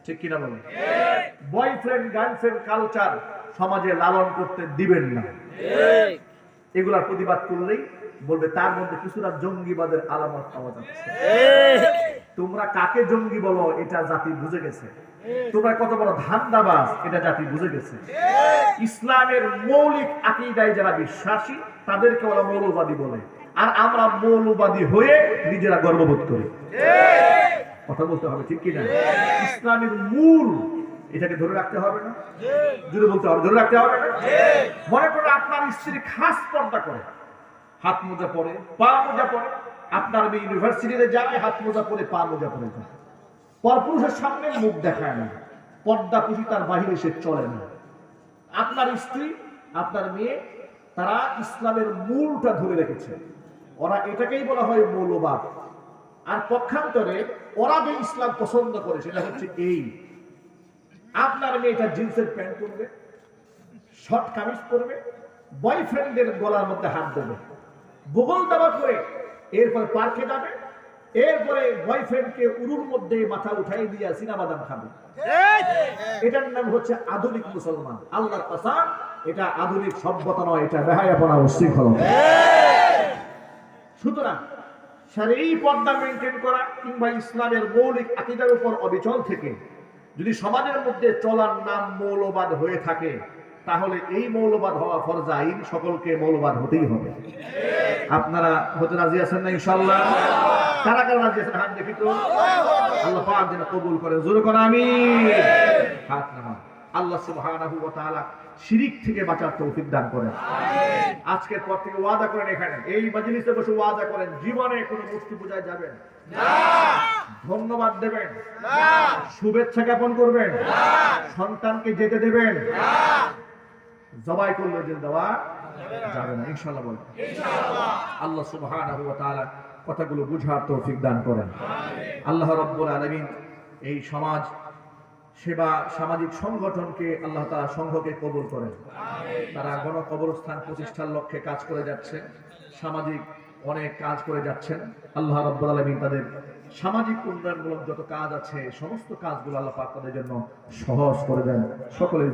ঠিক কিনা বলেন? বয়ফ্রেন্ড গার্লফ্রেন্ড কালচার সমাজে লালন করতে দিবেন না। এগুলার প্রতিবাদ করলেই বলবে তার মধ্যে কিছুটা জঙ্গিবাদের আলামত পাওয়া যাচ্ছে। তোমরা কাকে জঙ্গি বলো এটা জাতি বুঝে গেছে। তোমরা কত বড় ধান্দাবাজ এটা জাতি বুঝে গেছে। ইসলামের মৌলিক আকীদায় যারা বিশ্বাসী তাদেরকে ওরা মৌলবাদী বলে, আর আমরা মৌলবাদী হয়ে নিজেরা গর্ববোধ করি। কথা বলতে হবে, ঠিক কিনা? ইসলামের মূল এটাকে ধরে রাখতে হবে না? জুড়ে বলতে হবে, ধরে রাখতে হবে না? মনে করো আপনার স্ত্রী খাস পর্দা করে, হাত মোজা পরে, পা মোজা পরে। আপনার মেয়ে ইউনিভার্সিটিতে যায়, হাত মোজা পরে, পা মোজা পরে যায়। পরপুরুষের সামনে মুখ দেখায় না, পর্দা পুষি তার বাহিরে সে চলে না। আপনার স্ত্রী, আপনার মেয়ে, তারা ইসলামের মূলটা ধরে রেখেছে। ওরা এটাকেই বলা হয় মৌলবাদ। আর পক্ষান্তরে ওরা যে ইসলাম পছন্দ করে সেটা হচ্ছে এই, আপনার মেয়েটা জিন্সের প্যান্ট পরবে, শর্ট কামিজ পরবে, বয়ফ্রেন্ডের গলার মধ্যে হাত দেবে, বগল দাবা করে, এরপরে পার্কে যাবে, এরপরে বয়ফ্রেন্ডকে উরুর মধ্যে মাথা উঠাই দিয়ে সিনাবাদাম খাবে। এটার নাম হচ্ছে আধুনিক মুসলমান। আল্লাহর কসম, এটা আধুনিক সভ্যতা নয়, এটা বেহায়াপনা ও শৃঙ্খলতা। সুতরাং শারীরিক পর্দা মেনটেন করা কিংবা ইসলামের মৌলিক আকীদার উপর অবিচল থেকে যদি সমাজের মধ্যে চলার নাম মৌলবাদ হয়ে থাকে, তাহলে এই মৌলবাদ হওয়া ফরজ আইন, সকলকে মৌলবাদ হতেই হবে। আপনারা হতে রাজি আছেন না ইনশাআল্লাহ? কারা কারা রাজি আছেন হাত দেখি তো। আল্লাহ পাক যেন কবুল করে, জোরে করে আমিন। হাত নামান। আল্লাহ সুবহানাহু ওয়া তাআলা শিরিক থেকে বাঁচার তৌফিক দান করেন। আজকের পর থেকে ওয়াদা করেন, এখানে এই মাজলিসে বসে ওয়াদা করেন, জীবনে কোনো মূর্তি পূজায় যাবেন না, ধন্যবাদ দেবেন না, শুভেচ্ছা জ্ঞাপন করবেন না, সন্তানকে যেতে দেবেন না, জবাই করলে যে দেওয়া যাবে না। ইনশাআল্লাহ বলেন ইনশাআল্লাহ। আল্লাহ সুবহানাহু ওয়া তাআলা কথাগুলো বুঝার তৌফিক দান করেন। আল্লাহ রাব্বুল আলামিন এই সমাজ সেবা সামাজিক সংগঠনকে আল্লাহ তাআলা সংঘকে কবুল করেন। তারা গণ কবরস্থান প্রতিষ্ঠার লক্ষ্যে কাজ করে যাচ্ছে, সামাজিক অনেক কাজ করে যাচ্ছেন। আল্লাহ রাব্বুল আলামিন তাদের সামাজিক উন্নয়নমূলক যত কাজ আছে সমস্ত কাজগুলো আল্লাহ পাক তাদের জন্য সহজ করে দেন। সকলে